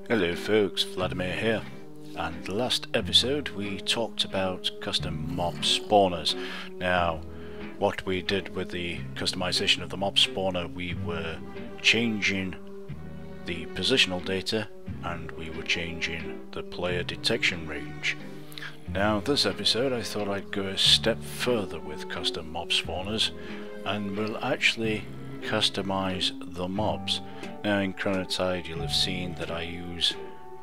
Hello folks, Vladimir here, and last episode we talked about custom mob spawners. Now, what we did with the customization of the mob spawner, we were changing the positional data and we were changing the player detection range. Now this episode I thought I'd go a step further with custom mob spawners and we'll actually customize the mobs. Now in Chronotide you'll have seen that I use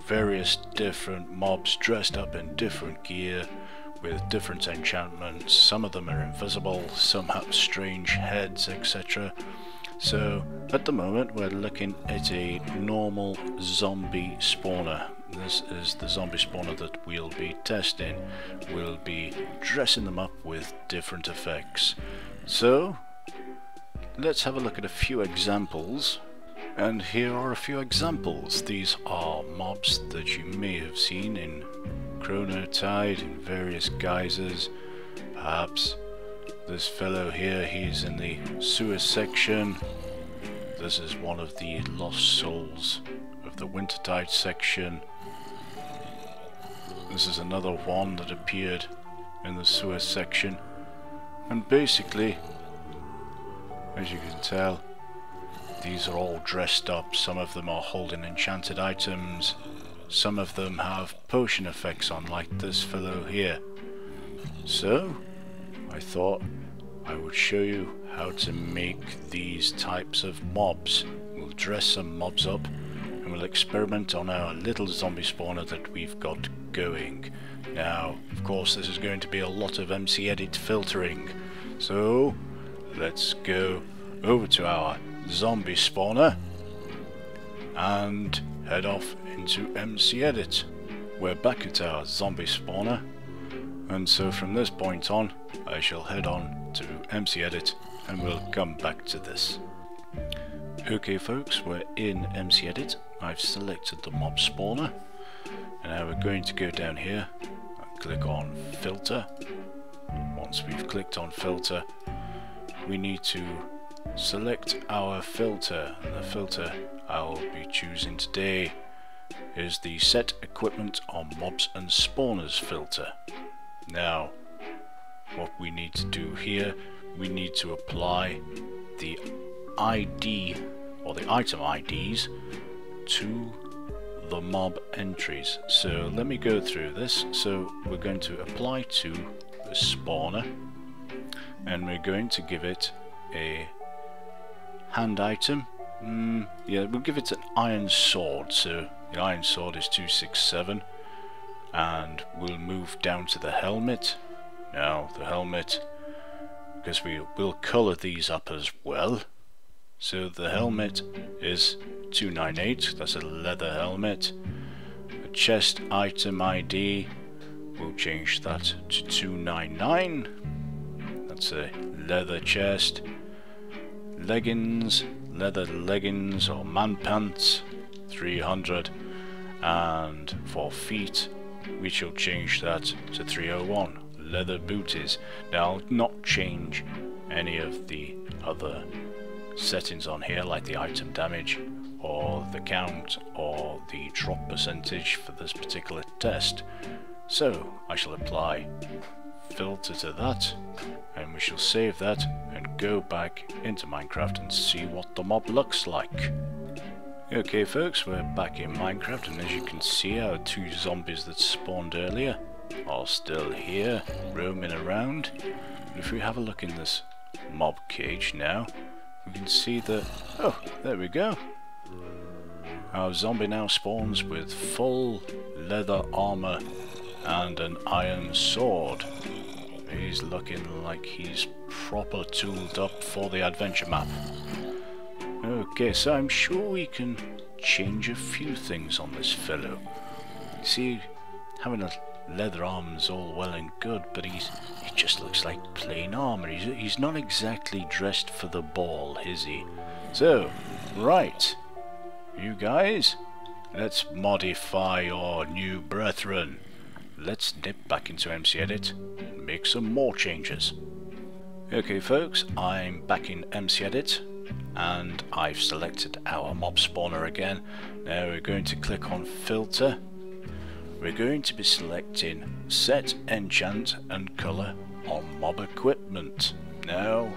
various different mobs dressed up in different gear with different enchantments. Some of them are invisible, some have strange heads, etc. So at the moment we're looking at a normal zombie spawner. This is the zombie spawner that we'll be testing. We'll be dressing them up with different effects. So let's have a look at a few examples. And here are a few examples. These are mobs that you may have seen in Chronotide in various guises. Perhaps this fellow here, he's in the sewer section. This is one of the lost souls of the Wintertide section. This is another one that appeared in the sewer section. And basically, as you can tell, these are all dressed up. Some of them are holding enchanted items. Some of them have potion effects on, like this fellow here. So, I thought I would show you how to make these types of mobs. We'll dress some mobs up and we'll experiment on our little zombie spawner that we've got going. Now, of course, this is going to be a lot of MCEdit filtering. So, let's go over to our zombie spawner and head off into MCEdit. We're back at our zombie spawner, and so from this point on I shall head on to MCEdit and we'll come back to this. Okay folks, we're in MCEdit. I've selected the mob spawner and now we're going to go down here and click on filter. Once we've clicked on filter, we need to select our filter, and the filter I'll be choosing today is the Set Equipment on Mobs and Spawners filter. Now, what we need to do here, we need to apply the ID or the item IDs to the mob entries. So let me go through this. So we're going to apply to the spawner and we're going to give it a hand item. Yeah, we'll give it an iron sword. So the iron sword is 267, and we'll move down to the helmet. Now the helmet, because we will colour these up as well. So the helmet is 298. That's a leather helmet. A chest item ID, we'll change that to 299. That's a leather chest. Leggings, leather leggings or man pants, 300, and for feet we shall change that to 301. Leather booties. Now I'll not change any of the other settings on here, like the item damage or the count or the drop percentage for this particular test. So I shall apply filter to that and we shall save that and go back into Minecraft and see what the mob looks like. Okay folks, we're back in Minecraft, and as you can see, our two zombies that spawned earlier are still here roaming around. And if we have a look in this mob cage now, we can see that, oh, there we go, our zombie now spawns with full leather armour and an iron sword. He's looking like he's proper tooled up for the adventure map. Okay, so I'm sure we can change a few things on this fellow. You see, having a leather armor's all well and good, but he just looks like plain armor. He's not exactly dressed for the ball, is he? So, right, you guys, let's modify our new brethren. Let's dip back into MCEdit and make some more changes. Okay folks, I'm back in MCEdit and I've selected our mob spawner again. Now we're going to click on filter. We're going to be selecting set enchant and color on mob equipment. Now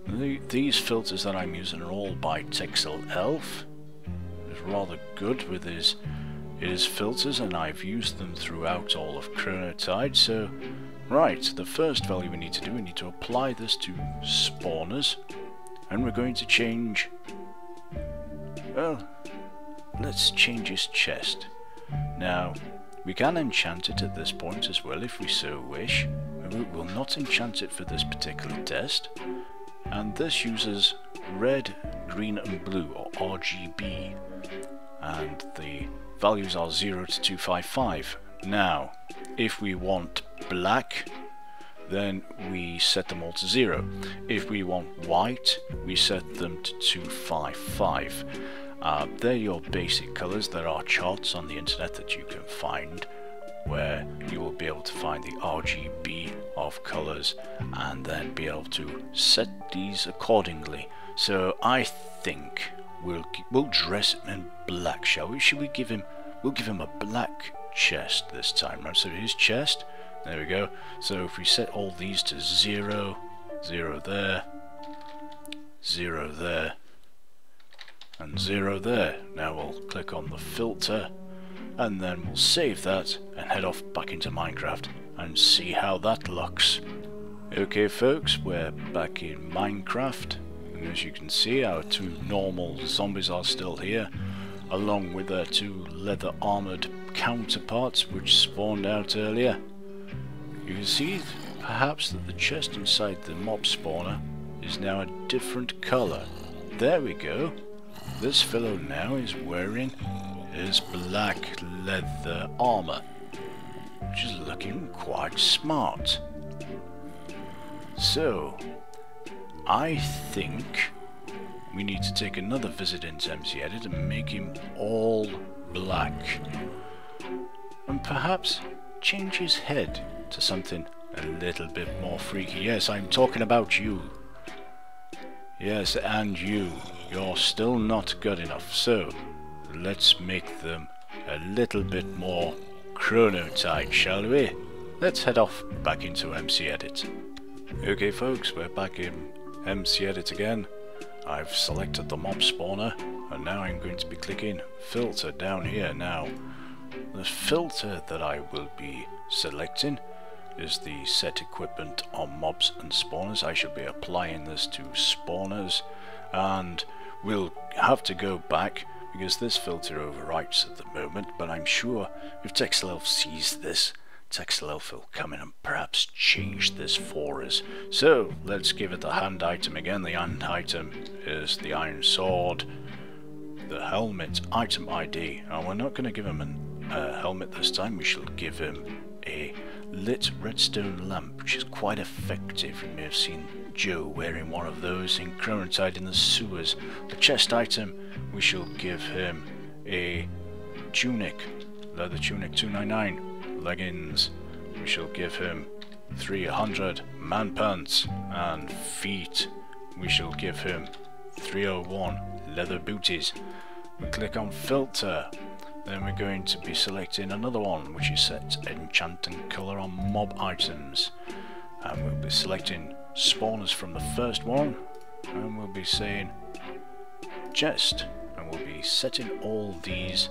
these filters that I'm using are all by Texel Elf. He's rather good with his filters, and I've used them throughout all of Chronotide. So right, the first value we need to do, we need to apply this to spawners, and we're going to change, well, let's change his chest. Now we can enchant it at this point as well if we so wish. We will not enchant it for this particular test, and this uses red, green and blue, or RGB, and the values are 0 to 255. Now if we want black, then we set them all to 0. If we want white, we set them to 255. They're your basic colours. There are charts on the internet that you can find where you will be able to find the RGB of colours and then be able to set these accordingly. So I think we'll dress him in black, shall we? Should we give him? We'll give him a black chest this time. Right, so his chest. There we go. So if we set all these to 0, 0 there, 0 there, and 0 there. Now we'll click on the filter, and then we'll save that and head off back into Minecraft and see how that looks. Okay folks, we're back in Minecraft, and as you can see, our two normal zombies are still here, along with their two leather armoured counterparts which spawned out earlier. You can see perhaps that the chest inside the mob spawner is now a different colour. There we go. This fellow now is wearing his black leather armour, which is looking quite smart. So I think we need to take another visit into MCEdit and make him all black, and perhaps change his head to something a little bit more freaky. Yes, I'm talking about you. Yes, and you. You're still not good enough, so let's make them a little bit more Chronotide, shall we? Let's head off back into MCEdit. Okay folks, we're back in MCEdit again. I've selected the mob spawner, and now I'm going to be clicking filter down here. Now the filter that I will be selecting is the set equipment on mobs and spawners. I should be applying this to spawners, and we'll have to go back because this filter overwrites at the moment, but I'm sure if Texel Elf sees this, Texel Elf will come in and perhaps change this for us. So let's give it the hand item again. The hand item is the iron sword, the helmet, item ID. Now we're not going to give him a helmet this time. We shall give him a lit redstone lamp, which is quite effective. You may have seen Joe wearing one of those in Chronotide in the sewers. The chest item, we shall give him a tunic, leather tunic 299, leggings, we shall give him 300 man pants, and feet, we shall give him 301 leather booties. We click on filter. Then we're going to be selecting another one, which is set enchant and colour on mob items, and we'll be selecting spawners from the first one, and we'll be saying chest, and we'll be setting all these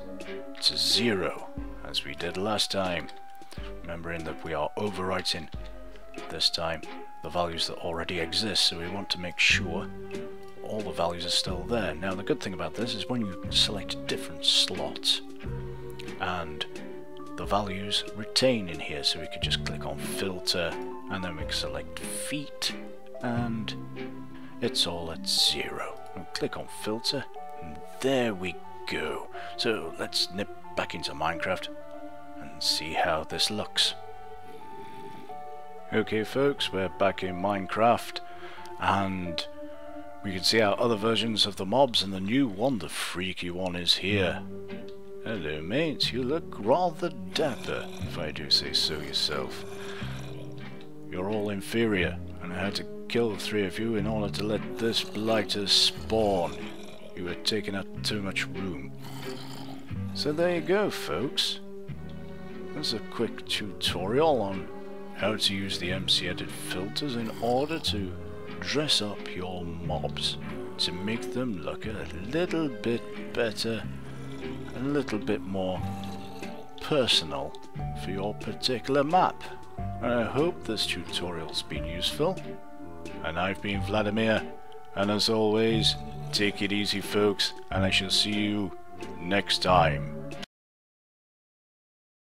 to 0 as we did last time, remembering that we are overwriting this time the values that already exist, so we want to make sure all the values are still there. Now the good thing about this is when you select different slots, and the values retain in here, so we could just click on filter and then we can select feet and it's all at 0. We'll click on filter and there we go. So let's nip back into Minecraft and see how this looks. Okay folks, we're back in Minecraft, and we can see our other versions of the mobs, and the new one, the freaky one, is here. Hello mates, you look rather dapper, if I do say so yourself. You're all inferior, and I had to kill the three of you in order to let this blighter spawn. You were taking up too much room. So there you go, folks. There's a quick tutorial on how to use the MCEdit filters in order to dress up your mobs to make them look a little bit better, a little bit more personal for your particular map. And I hope this tutorial's been useful. And I've been Vladimir, and as always, take it easy folks, and I shall see you next time.